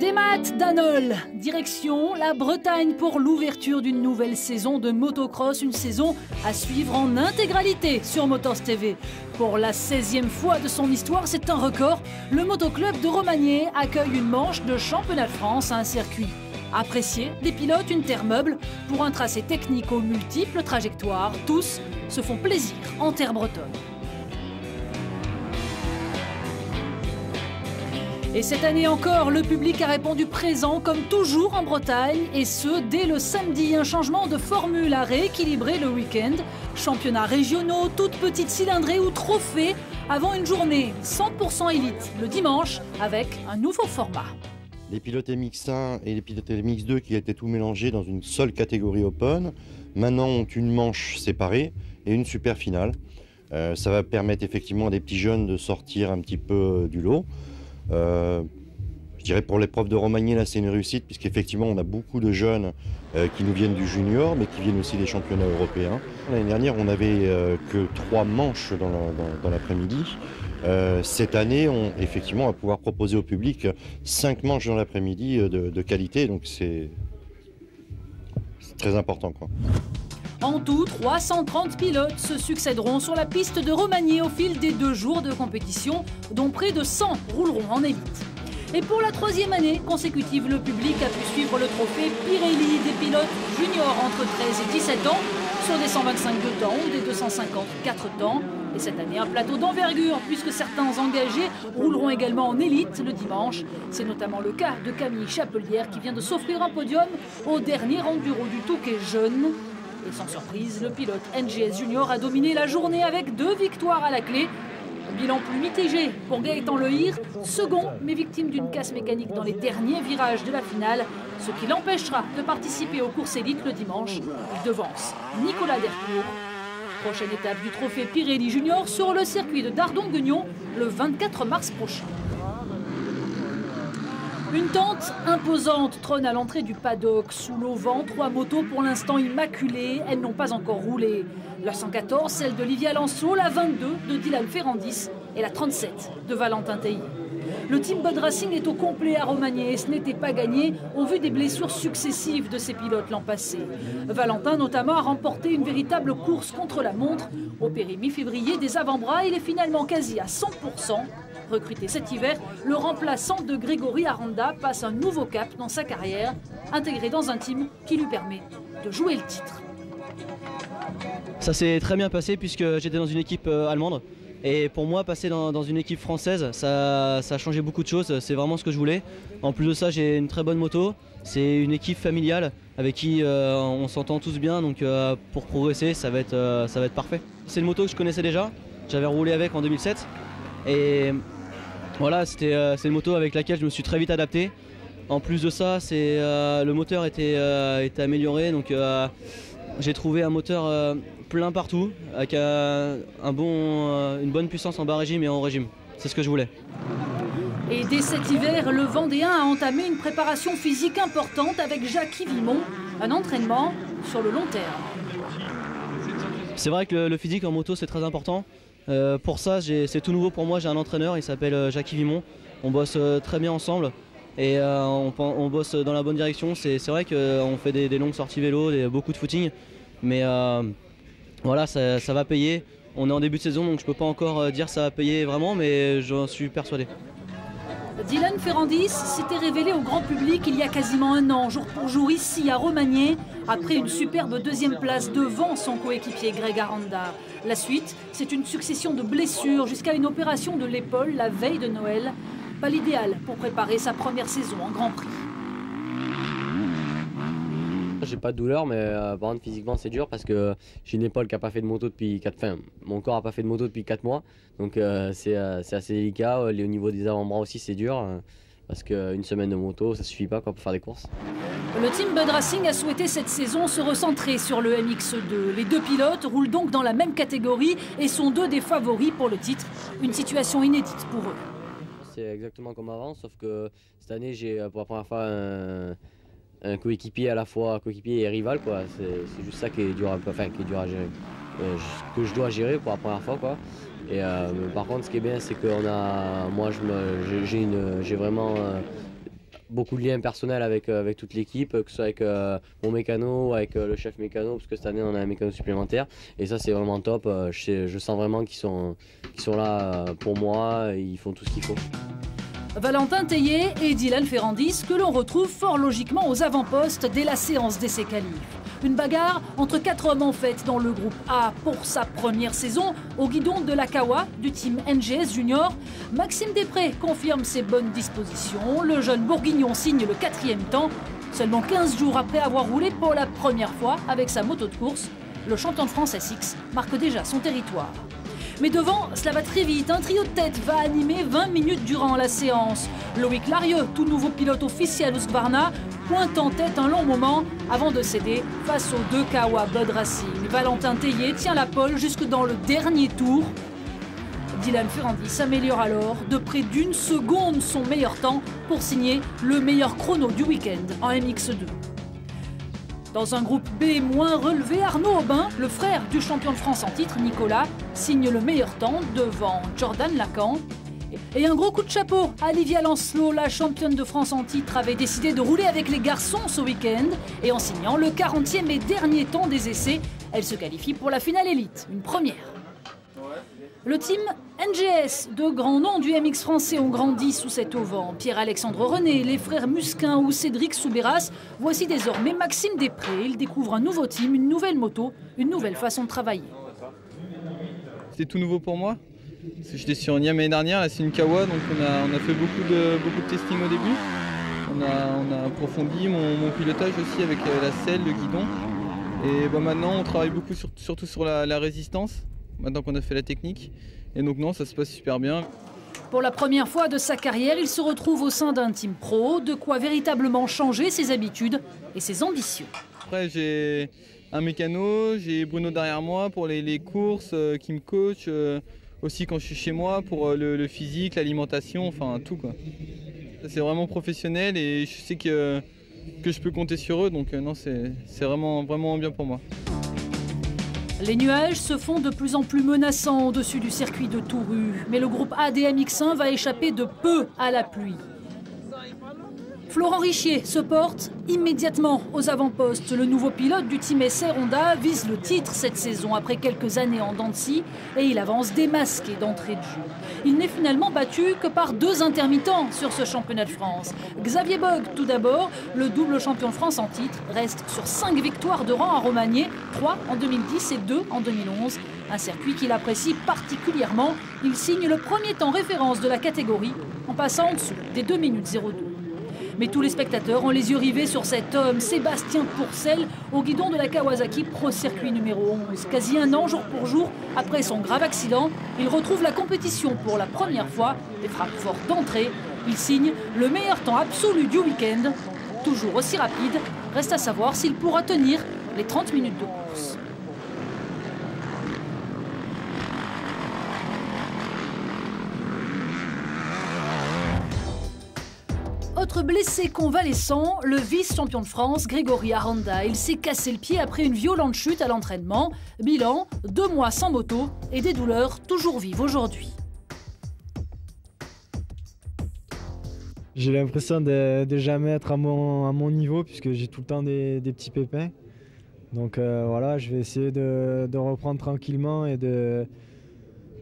Des maths d'Anol, direction la Bretagne pour l'ouverture d'une nouvelle saison de motocross, une saison à suivre en intégralité sur Motors TV. Pour la 16e fois de son histoire, c'est un record, le motoclub de Romagné accueille une manche de championnat de France à un circuit apprécié des pilotes, une terre meuble pour un tracé technique aux multiples trajectoires. Tous se font plaisir en terre bretonne. Et cette année encore, le public a répondu présent comme toujours en Bretagne, et ce dès le samedi. Un changement de formule a rééquilibré le week-end. Championnats régionaux, toutes petites cylindrées ou trophées, avant une journée 100% élite le dimanche avec un nouveau format. Les pilotes MX1 et les pilotes MX2 qui étaient tout mélangés dans une seule catégorie open, maintenant ont une manche séparée et une super finale. Ça va permettre effectivement à des petits jeunes de sortir un petit peu du lot. Je dirais pour l'épreuve de Romagné, là c'est une réussite puisqu'effectivement on a beaucoup de jeunes qui nous viennent du junior mais qui viennent aussi des championnats européens. L'année dernière on n'avait que 3 manches dans l'après-midi. Cette année effectivement on va pouvoir proposer au public 5 manches dans l'après-midi de qualité, donc c'est très important, quoi. En tout, 330 pilotes se succéderont sur la piste de Romagné au fil des 2 jours de compétition, dont près de 100 rouleront en élite. Et pour la 3e année consécutive, le public a pu suivre le trophée Pirelli des pilotes juniors entre 13 et 17 ans sur des 125 de temps ou des 254 temps. Et cette année, un plateau d'envergure, puisque certains engagés rouleront également en élite le dimanche. C'est notamment le cas de Camille Chapelière qui vient de s'offrir un podium au dernier enduro du Touquet jeune. Et sans surprise, le pilote NGS Junior a dominé la journée avec 2 victoires à la clé. Un bilan plus mitigé pour Gaëtan Lehir, second mais victime d'une casse mécanique dans les derniers virages de la finale, ce qui l'empêchera de participer aux courses élites le dimanche. Il devance Nicolas Dercourt. Prochaine étape du trophée Pirelli Junior sur le circuit de Dardon-Guignon le 24 mars prochain. Une tente imposante trône à l'entrée du paddock. Sous l'auvent, 3 motos pour l'instant immaculées. Elles n'ont pas encore roulé. La 114, celle de Livia Lanceau, la 22 de Dylan Ferrandis et la 37 de Valentin Théier. Le team Bud Racing est au complet à Romagné et ce n'était pas gagné au vu des blessures successives de ses pilotes l'an passé. Valentin notamment a remporté une véritable course contre la montre. Opéré mi-février des avant-bras, il est finalement quasi à 100%. Recruté cet hiver, le remplaçant de Grégory Aranda passe un nouveau cap dans sa carrière, intégré dans un team qui lui permet de jouer le titre. Ça s'est très bien passé puisque j'étais dans une équipe allemande. Et pour moi, passer dans une équipe française, ça a changé beaucoup de choses. C'est vraiment ce que je voulais. En plus de ça, j'ai une très bonne moto. C'est une équipe familiale avec qui on s'entend tous bien. Donc pour progresser, ça va être parfait. C'est une moto que je connaissais déjà. J'avais roulé avec en 2007. Et voilà, c'est une moto avec laquelle je me suis très vite adapté. En plus de ça, le moteur était amélioré. Donc j'ai trouvé un moteur plein partout, avec une bonne puissance en bas régime et en haut régime. C'est ce que je voulais. Et dès cet hiver, le Vendéen a entamé une préparation physique importante avec Jacques Vimon, un entraînement sur le long terme. C'est vrai que le physique en moto, c'est très important. Pour ça, c'est tout nouveau pour moi, j'ai un entraîneur, il s'appelle Jacques Vimon. On bosse très bien ensemble et on bosse dans la bonne direction. C'est vrai qu'on fait des longues sorties vélo, beaucoup de footing, mais voilà, ça va payer. On est en début de saison, donc je ne peux pas encore dire ça va payer vraiment, mais j'en suis persuadé. Dylan Ferrandis s'était révélé au grand public il y a quasiment un an, jour pour jour ici à Romagné, après une superbe 2e place devant son coéquipier Greg Aranda. La suite, c'est une succession de blessures jusqu'à une opération de l'épaule la veille de Noël. Pas l'idéal pour préparer sa première saison en Grand Prix. J'ai pas de douleur, mais par contre physiquement c'est dur parce que j'ai une épaule qui n'a pas fait de moto depuis 4 enfin, mon corps n'a pas fait de moto depuis 4 mois, donc c'est assez délicat. Au niveau des avant-bras aussi c'est dur parce qu'une semaine de moto ça suffit pas pour faire des courses. Le team Bud Racing a souhaité cette saison se recentrer sur le MX2. Les 2 pilotes roulent donc dans la même catégorie et sont 2 des favoris pour le titre. Une situation inédite pour eux. C'est exactement comme avant, sauf que cette année j'ai pour la première fois un coéquipier à la fois coéquipier et rival, quoi. C'est juste ça qui est dur à gérer, que je dois gérer pour la première fois, quoi. Et par contre ce qui est bien c'est que j'ai vraiment beaucoup de liens personnels avec toute l'équipe, que ce soit avec mon mécano ou avec le chef mécano, parce que cette année on a un mécano supplémentaire. Et ça c'est vraiment top, je sens vraiment qu'ils sont là pour moi, et ils font tout ce qu'il faut. Valentin Tellier et Dylan Ferrandis que l'on retrouve fort logiquement aux avant-postes dès la séance d'essais qualifs. Une bagarre entre 4 hommes en fait dans le groupe A pour sa première saison au guidon de la Kawa du team NGS Junior. Maxime Després confirme ses bonnes dispositions. Le jeune bourguignon signe le 4e temps. Seulement 15 jours après avoir roulé pour la première fois avec sa moto de course, le champion de France SX marque déjà son territoire. Mais devant, cela va très vite. Un trio de tête va animer 20 minutes durant la séance. Loïc Larieux, tout nouveau pilote officiel Husqvarna, pointe en tête un long moment avant de céder face aux 2 Kawa Bud Racing. Valentin Tellier tient la pole jusque dans le dernier tour. Dylan Ferrandis s'améliore alors de près d'1 seconde son meilleur temps pour signer le meilleur chrono du week-end en MX2. Dans un groupe B moins relevé, Arnaud Aubin, le frère du champion de France en titre, Nicolas, signe le meilleur temps devant Jordan Lacan. Et un gros coup de chapeau à Livia Lancelot, la championne de France en titre, avait décidé de rouler avec les garçons ce week-end. Et en signant le 40e et dernier temps des essais, elle se qualifie pour la finale élite, une première. Le team NGS, de grands noms du MX français, ont grandi sous cet auvent. Pierre-Alexandre René, les frères Musquin ou Cédric Soubeyras. Voici désormais Maxime Després. Il découvre un nouveau team, une nouvelle moto, une nouvelle façon de travailler. C'est tout nouveau pour moi. J'étais sur Niam l'année dernière, là c'est une Kawa, donc on a fait beaucoup de testing au début. On a approfondi mon pilotage aussi avec la selle, le guidon. Et maintenant on travaille beaucoup surtout sur la résistance, maintenant qu'on a fait la technique. Et donc non, ça se passe super bien. Pour la première fois de sa carrière, il se retrouve au sein d'un team pro, de quoi véritablement changer ses habitudes et ses ambitions. Après j'ai un mécano, j'ai Bruno derrière moi pour les courses qui me coach. Aussi quand je suis chez moi pour le physique, l'alimentation, enfin tout quoi. C'est vraiment professionnel et je sais que je peux compter sur eux, donc non, c'est vraiment bien pour moi. Les nuages se font de plus en plus menaçants au-dessus du circuit de Touru, mais le groupe ADMX1 va échapper de peu à la pluie. Florent Richier se porte immédiatement aux avant-postes. Le nouveau pilote du team SR Honda vise le titre cette saison après quelques années en dents de scie et il avance démasqué d'entrée de jeu. Il n'est finalement battu que par 2 intermittents sur ce championnat de France. Xavier Bog, tout d'abord, le double champion de France en titre, reste sur 5 victoires de rang à Romagné, 3 en 2010 et 2 en 2011. Un circuit qu'il apprécie particulièrement. Il signe le premier temps référence de la catégorie en passant en dessous des 2 minutes 02. Mais tous les spectateurs ont les yeux rivés sur cet homme, Sébastien Pourcel, au guidon de la Kawasaki Pro Circuit numéro 11. Quasi un an, jour pour jour, après son grave accident, il retrouve la compétition pour la première fois et frappe fort d'entrée. Il signe le meilleur temps absolu du week-end. Toujours aussi rapide, reste à savoir s'il pourra tenir les 30 minutes de course. Autre blessé convalescent, le vice-champion de France, Grégory Aranda. Il s'est cassé le pied après une violente chute à l'entraînement. Bilan, 2 mois sans moto et des douleurs toujours vives aujourd'hui. J'ai l'impression de jamais être à mon niveau puisque j'ai tout le temps des petits pépins. Donc voilà, je vais essayer de reprendre tranquillement et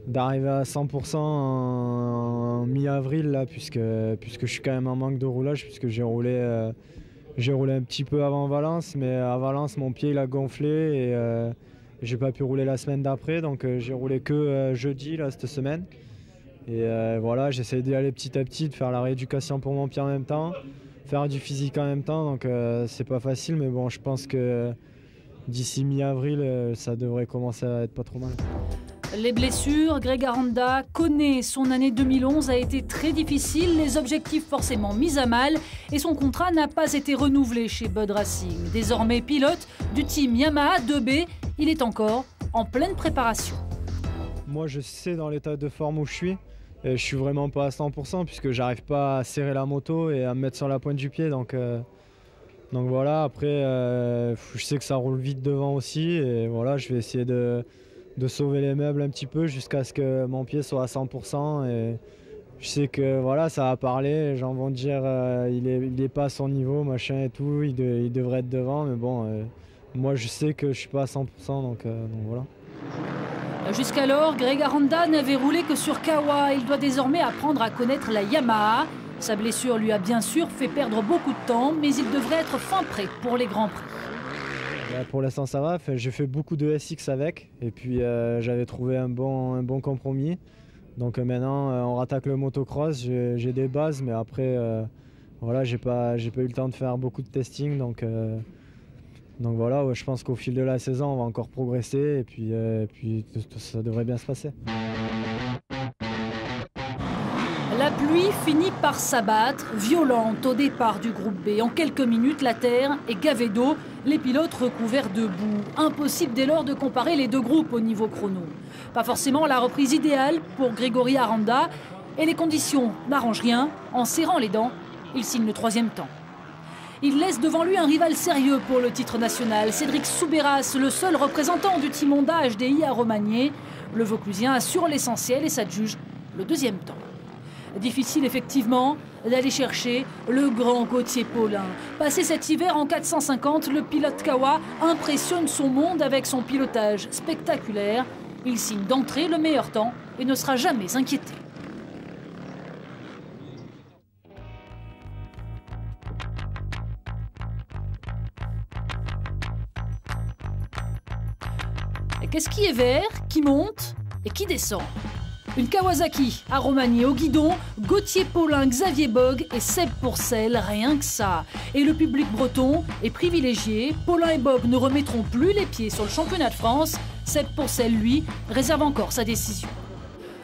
d'arriver à 100% en mi-avril là, puisque je suis quand même en manque de roulage, puisque j'ai roulé un petit peu avant Valence, mais à Valence mon pied il a gonflé et j'ai pas pu rouler la semaine d'après, donc j'ai roulé que jeudi là, cette semaine. Et voilà, j'essaie d'y aller petit à petit, de faire la rééducation pour mon pied en même temps, faire du physique en même temps, donc c'est pas facile, mais bon, je pense que d'ici mi-avril ça devrait commencer à être pas trop mal. Les blessures, Greg Aranda connaît son année 2011 a été très difficile, les objectifs forcément mis à mal et son contrat n'a pas été renouvelé chez Bud Racing. Désormais pilote du team Yamaha 2B, il est encore en pleine préparation. Moi je sais dans l'état de forme où je suis et je suis vraiment pas à 100% puisque j'arrive pas à serrer la moto et à me mettre sur la pointe du pied, donc voilà, après je sais que ça roule vite devant aussi et voilà, je vais essayer de sauver les meubles un petit peu jusqu'à ce que mon pied soit à 100% et Je sais que voilà, ça va parler, les gens vont dire il est pas à son niveau, machin et tout, il devrait être devant, mais bon, moi je sais que je suis pas à 100%, donc voilà. Jusqu'alors, Greg Aranda n'avait roulé que sur Kawa. Il doit désormais apprendre à connaître la Yamaha. Sa blessure lui a bien sûr fait perdre beaucoup de temps, mais il devrait être fin prêt pour les Grands Prix. Pour l'instant ça va, j'ai fait beaucoup de SX avec, et puis j'avais trouvé un bon compromis. Donc maintenant on rattaque le motocross, j'ai des bases, mais après voilà, j'ai pas eu le temps de faire beaucoup de testing, donc voilà, je pense qu'au fil de la saison on va encore progresser, et puis ça devrait bien se passer. La pluie finit par s'abattre, violente au départ du groupe B. En quelques minutes, la terre est gavée d'eau, les pilotes recouverts de boue. Impossible dès lors de comparer les deux groupes au niveau chrono. Pas forcément la reprise idéale pour Grégory Aranda, et les conditions n'arrangent rien. En serrant les dents, il signe le 3e temps. Il laisse devant lui un rival sérieux pour le titre national, Cédric Soubeyras, le seul représentant du team Honda HDI à Romagné. Le Vauclusien assure l'essentiel et s'adjuge le 2e temps. Difficile effectivement d'aller chercher le grand Gauthier Paulin. Passé cet hiver en 450, le pilote Kawa impressionne son monde avec son pilotage spectaculaire. Il signe d'entrée le meilleur temps et ne sera jamais inquiété. Et qu'est-ce qui est vert, qui monte et qui descend? Une Kawasaki à Romagné au guidon, Gauthier Paulin, Xavier Bogue et Seb Pourcel, rien que ça. Et le public breton est privilégié. Paulin et Bogue ne remettront plus les pieds sur le championnat de France. Seb Pourcel, lui, réserve encore sa décision.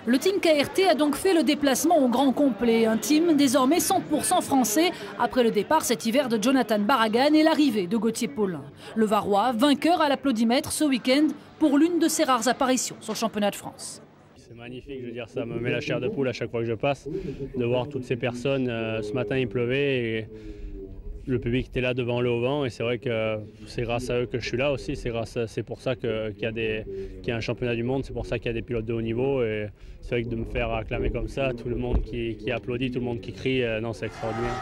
Le team KRT a donc fait le déplacement au grand complet. Un team désormais 100% français après le départ cet hiver de Jonathan Barragan et l'arrivée de Gauthier Paulin. Le Varois, vainqueur à l'applaudimètre ce week-end pour l'une de ses rares apparitions sur le championnat de France. C'est magnifique, je veux dire, ça me met la chair de poule à chaque fois que je passe, de voir toutes ces personnes. Ce matin, il pleuvait et le public était là devant le haut-vent, et c'est vrai que c'est grâce à eux que je suis là aussi. C'est pour ça qu'il y a un championnat du monde, c'est pour ça qu'il y a des pilotes de haut niveau, et c'est vrai que de me faire acclamer comme ça, tout le monde qui applaudit, tout le monde qui crie, non, c'est extraordinaire.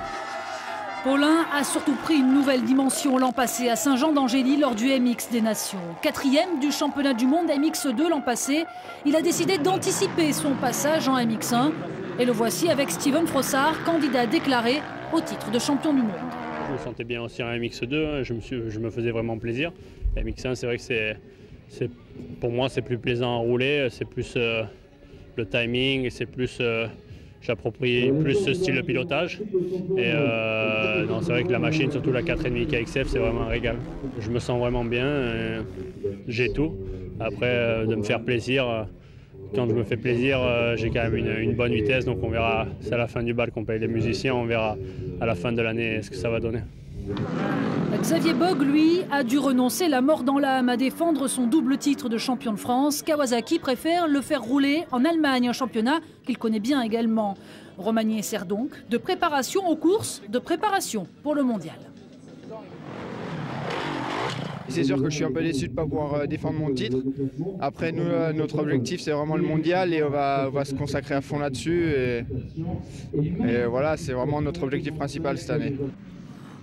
Paulin a surtout pris une nouvelle dimension l'an passé à Saint-Jean-d'Angély lors du MX des Nations. 4e du championnat du monde MX2 l'an passé, il a décidé d'anticiper son passage en MX1. Et le voici avec Steven Frossard, candidat déclaré au titre de champion du monde. Je me sentais bien aussi en MX2, je me faisais vraiment plaisir. MX1, c'est vrai que pour moi c'est plus plaisant à rouler, c'est plus le timing, c'est plus... J'approprie plus ce style de pilotage. Et c'est vrai que la machine, surtout la 4,5 KXF, c'est vraiment un régal. Je me sens vraiment bien, j'ai tout. Après, de me faire plaisir, quand je me fais plaisir, j'ai quand même une bonne vitesse. Donc on verra, c'est à la fin du bal qu'on paye les musiciens, on verra à la fin de l'année ce que ça va donner. Xavier Bogue, lui, a dû renoncer la mort dans l'âme à défendre son double titre de champion de France. Kawasaki préfère le faire rouler en Allemagne, un championnat qu'il connaît bien également. Romagné sert donc de préparation aux courses, de préparation pour le mondial. C'est sûr que je suis un peu déçu de ne pas pouvoir défendre mon titre. Après, nous, notre objectif, c'est vraiment le mondial, et on va se consacrer à fond là-dessus. Et voilà, c'est vraiment notre objectif principal cette année.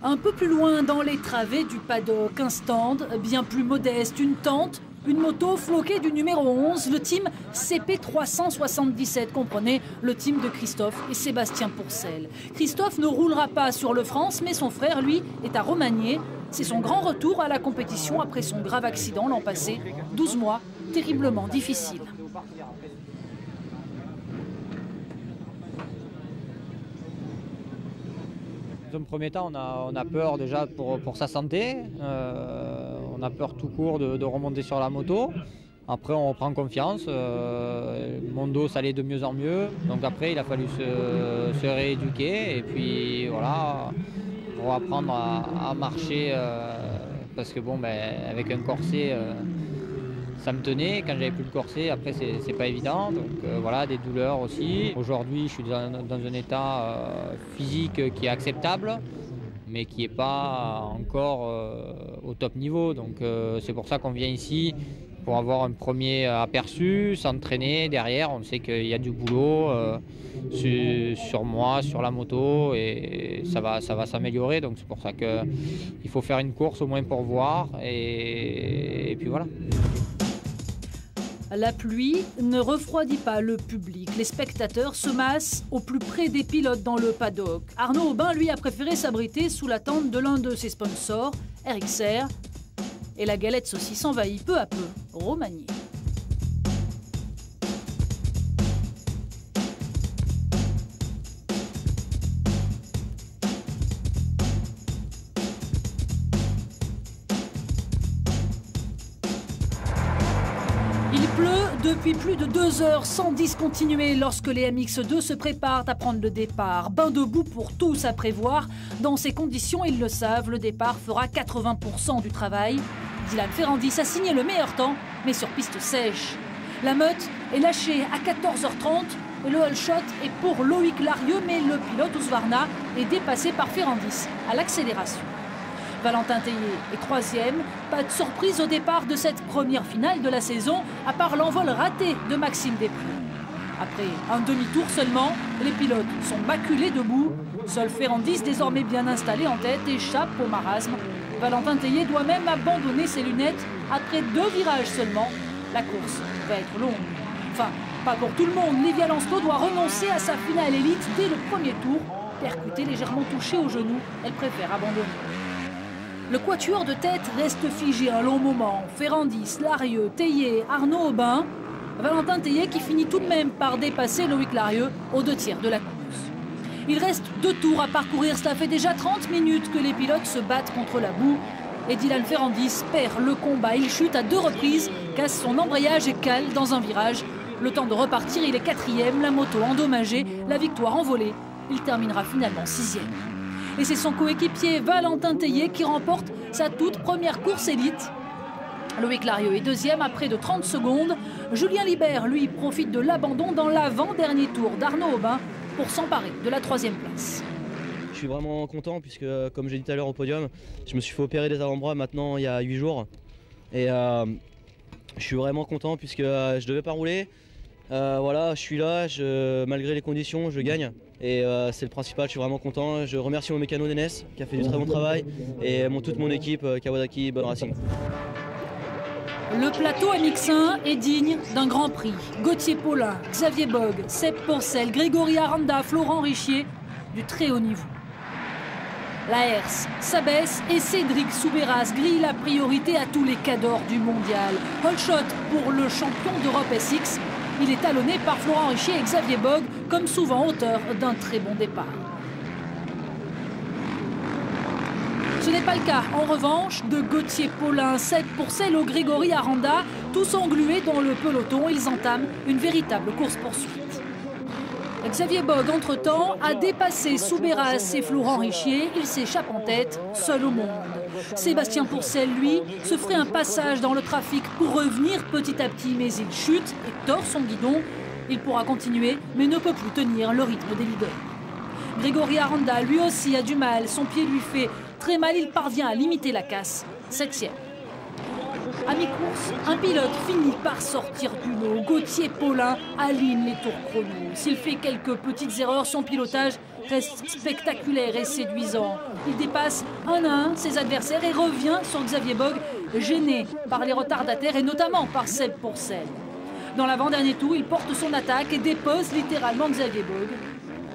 Un peu plus loin dans les travées du paddock, un stand bien plus modeste, une tente, une moto floquée du numéro 11, le team CP377, comprenez, le team de Christophe et Sébastien Pourcel. Christophe ne roulera pas sur le France, mais son frère, lui, est à Romagné. C'est son grand retour à la compétition après son grave accident l'an passé. 12 mois, terriblement difficiles. Dans un premier temps, on a peur déjà pour sa santé. On a peur tout court de remonter sur la moto. Après, on reprend confiance. Mon dos, ça allait de mieux en mieux. Donc après, il a fallu se rééduquer. Et puis voilà, pour apprendre à marcher. Parce que bon, avec un corset, ça me tenait. Quand j'avais plus le corset, après, c'est pas évident. Donc voilà, des douleurs aussi. Aujourd'hui, je suis dans un état physique qui est acceptable, mais qui n'est pas encore au top niveau. Donc c'est pour ça qu'on vient ici pour avoir un premier aperçu, s'entraîner derrière. On sait qu'il y a du boulot sur moi, sur la moto, et ça va s'améliorer. Donc c'est pour ça qu'il faut faire une course au moins pour voir, et puis voilà. La pluie ne refroidit pas le public. Les spectateurs se massent au plus près des pilotes dans le paddock. Arnaud Aubin, lui, a préféré s'abriter sous la tente de l'un de ses sponsors, RXR. Et la galette saucisse envahit peu à peu Romagné. Il pleut depuis plus de 2 heures sans discontinuer lorsque les MX2 se préparent à prendre le départ. Bain de boue pour tous à prévoir. Dans ces conditions, ils le savent, le départ fera 80% du travail. Dylan Ferrandis a signé le meilleur temps, mais sur piste sèche. La meute est lâchée à 14h30 et le whole shot est pour Loïc Larieux, mais le pilote Husqvarna est dépassé par Ferrandis à l'accélération. Valentin Tellier est 3e. Pas de surprise au départ de cette première finale de la saison, à part l'envol raté de Maxime Després. Après un demi-tour seulement, les pilotes sont maculés debout. Seul Ferrandis, désormais bien installé en tête, échappe au marasme. Valentin Tellier doit même abandonner ses lunettes après 2 virages seulement. La course va être longue. Enfin, pas pour tout le monde. Livia Lancelot doit renoncer à sa finale élite dès le premier tour. Percutée, légèrement touchée au genou, elle préfère abandonner. Le quatuor de tête reste figé un long moment. Ferrandis, Larieux, Tellier, Arnaud Aubin. Valentin Tellier qui finit tout de même par dépasser Loïc Larieux aux 2 tiers de la course. Il reste 2 tours à parcourir. Cela fait déjà 30 minutes que les pilotes se battent contre la boue. Et Dylan Ferrandis perd le combat. Il chute à 2 reprises, casse son embrayage et cale dans un virage. Le temps de repartir, il est 4e, la moto endommagée, la victoire envolée. Il terminera finalement 6e. Et c'est son coéquipier Valentin Tellier qui remporte sa toute première course élite. Loïc Larieux est 2e à près de 30 secondes. Julien Libert, lui, profite de l'abandon dans l'avant-dernier tour d'Arnaud Aubin pour s'emparer de la 3e place. Je suis vraiment content puisque, comme j'ai dit tout à l'heure au podium, je me suis fait opérer des avant-bras maintenant il y a 8 jours. Et je suis vraiment content puisque je devais pas rouler. Voilà, je suis là, malgré les conditions, je gagne. Et c'est le principal, je suis vraiment content. Je remercie mon mécano Nenes qui a fait du très bon travail et toute mon équipe, Kawasaki, Bonne Racing. Le plateau MX1 est digne d'un grand prix. Gauthier Paulin, Xavier Bogue, Seb Pourcel, Grégory Aranda, Florent Richier, du très haut niveau. La herse s'abaisse et Cédric Soubeyras grille la priorité à tous les cadors du mondial. Whole shot pour le champion d'Europe SX. Il est talonné par Florent Richier et Xavier Bogue, comme souvent auteur d'un très bon départ. Ce n'est pas le cas, en revanche, de Gauthier Paulin, Seb Pourcel ou Grégory Aranda. Tous englués dans le peloton, ils entament une véritable course-poursuite. Xavier Bogue, entre-temps, a dépassé Soubeyras et Florent Richier. Il s'échappe en tête, seul au monde. Sébastien Pourcel, lui, se ferait un passage dans le trafic pour revenir petit à petit, mais il chute et tord son guidon. Il pourra continuer, mais ne peut plus tenir le rythme des leaders. Grégory Aranda, lui aussi, a du mal. Son pied lui fait très mal. Il parvient à limiter la casse. 7e. À mi-course, un pilote finit par sortir du lot. Gauthier Paulin aligne les tours chrono. S'il fait quelques petites erreurs, son pilotage reste spectaculaire et séduisant. Il dépasse 1 à 1 ses adversaires et revient sur Xavier Bogue, gêné par les retardataires et notamment par Seb Pourcel. Dans l'avant-dernier tour, il porte son attaque et dépose littéralement Xavier Bogue.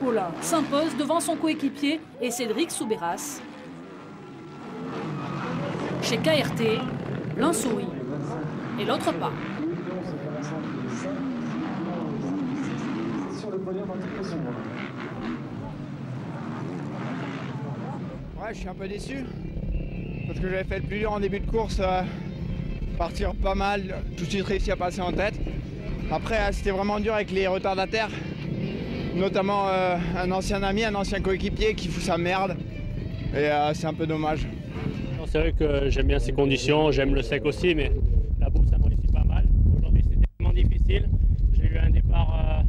Paulin s'impose devant son coéquipier et Cédric Soubeyras. Chez KRT, l'un sourit et l'autre pas. Ouais, je suis un peu déçu parce que j'avais fait le plus dur en début de course, partir pas mal, tout de suite réussi à passer en tête. Après, c'était vraiment dur avec les retardataires, notamment un ancien ami, un ancien coéquipier qui fout sa merde et c'est un peu dommage. C'est vrai que j'aime bien ces conditions, j'aime le sec aussi, mais la boue ça me réussit pas mal. Aujourd'hui c'était vraiment difficile. J'ai eu un départ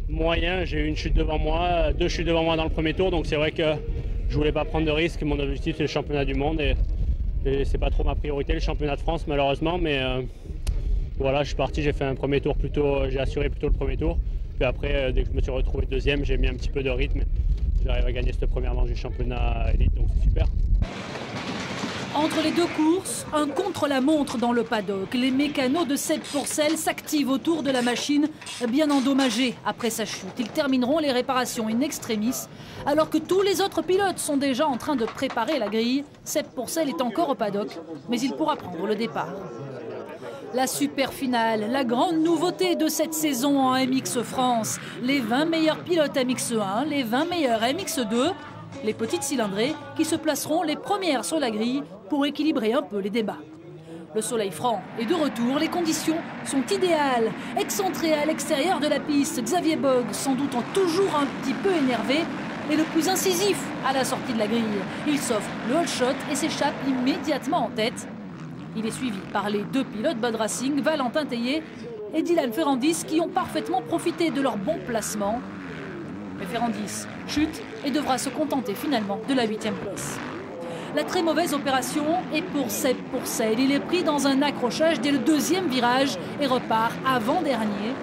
moyen, j'ai eu une chute devant moi, 2 chutes devant moi dans le premier tour, donc c'est vrai que je voulais pas prendre de risques. Mon objectif c'est le championnat du monde et c'est pas trop ma priorité, le championnat de France malheureusement, mais Voilà, je suis parti, j'ai fait un premier tour plutôt, j'ai assuré plutôt le premier tour. Puis après, dès que je me suis retrouvé deuxième, j'ai mis un petit peu de rythme. J'arrive à gagner cette première manche du championnat élite, donc c'est super. Entre les deux courses, un contre-la-montre dans le paddock. Les mécanos de Seb Pourcel s'activent autour de la machine, bien endommagée après sa chute. Ils termineront les réparations in extremis, alors que tous les autres pilotes sont déjà en train de préparer la grille. Seb Pourcel est encore au paddock, mais il pourra prendre le départ. La super finale, la grande nouveauté de cette saison en MX France. Les 20 meilleurs pilotes MX1, les 20 meilleurs MX2, les petites cylindrées qui se placeront les premières sur la grille pour équilibrer un peu les débats. Le soleil franc est de retour, les conditions sont idéales. Excentré à l'extérieur de la piste, Xavier Bogue, sans doute toujours un petit peu énervé, est le plus incisif à la sortie de la grille. Il s'offre le hole shot et s'échappe immédiatement en tête. Il est suivi par les deux pilotes Bud Racing, Valentin Tellier et Dylan Ferrandis, qui ont parfaitement profité de leur bon placement. Mais Ferrandis chute et devra se contenter finalement de la 8e place. La très mauvaise opération est pour Seb Pourcel. Il est pris dans un accrochage dès le deuxième virage et repart avant-dernier.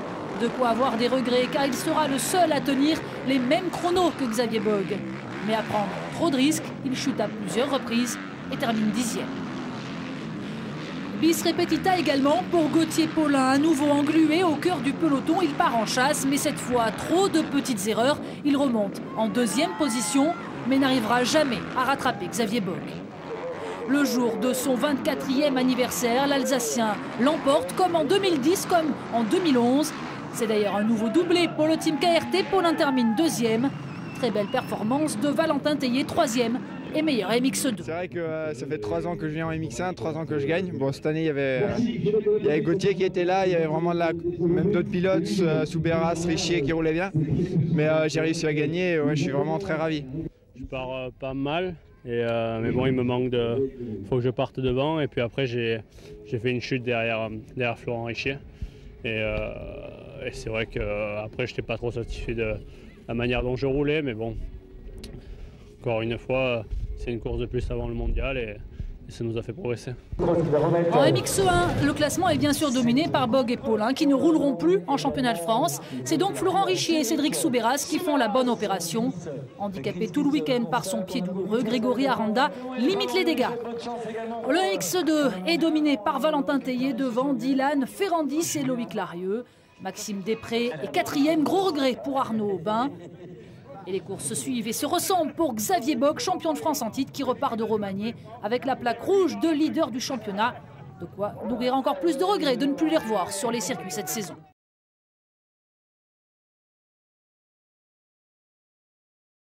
De quoi avoir des regrets, car il sera le seul à tenir les mêmes chronos que Xavier Bogue. Mais à prendre trop de risques, il chute à plusieurs reprises et termine 10e. Bis repetita également pour Gauthier Paulin, à nouveau englué au cœur du peloton. Il part en chasse, mais cette fois, trop de petites erreurs. Il remonte en 2e position, mais n'arrivera jamais à rattraper Xavier Bogue. Le jour de son 24e anniversaire, l'Alsacien l'emporte comme en 2010, comme en 2011. C'est d'ailleurs un nouveau doublé pour le team KRT. Paulin termine 2e. Très belle performance de Valentin Tellier, 3e. Et meilleur MX2. C'est vrai que ça fait 3 ans que je viens en MX1, 3 ans que je gagne. Bon, cette année, il y avait Gauthier qui était là, il y avait vraiment même d'autres pilotes, Souberas, Richier qui roulaient bien. Mais j'ai réussi à gagner et ouais, je suis vraiment très ravi. Je pars pas mal, mais bon, il me manque de... Il faut que je parte devant. Et puis après, j'ai fait une chute derrière Florent Richier. Et c'est vrai qu'après, je n'étais pas trop satisfait de la manière dont je roulais, mais bon, encore une fois, c'est une course de plus avant le mondial et ça nous a fait progresser. En MX1, le classement est bien sûr dominé par Bogue et Paulin qui ne rouleront plus en championnat de France. C'est donc Florent Richier et Cédric Souberas qui font la bonne opération. Handicapé tout le week-end par son pied douloureux, Grégory Aranda limite les dégâts. Le MX2 est dominé par Valentin Tellier devant Dylan Ferrandis et Loïc Larieux. Maxime Després est 4e, gros regret pour Arnaud Aubin. Et les courses se suivent et se ressemblent pour Xavier Bogue, champion de France en titre, qui repart de Romagné avec la plaque rouge de leader du championnat. De quoi nourrir encore plus de regrets de ne plus les revoir sur les circuits cette saison.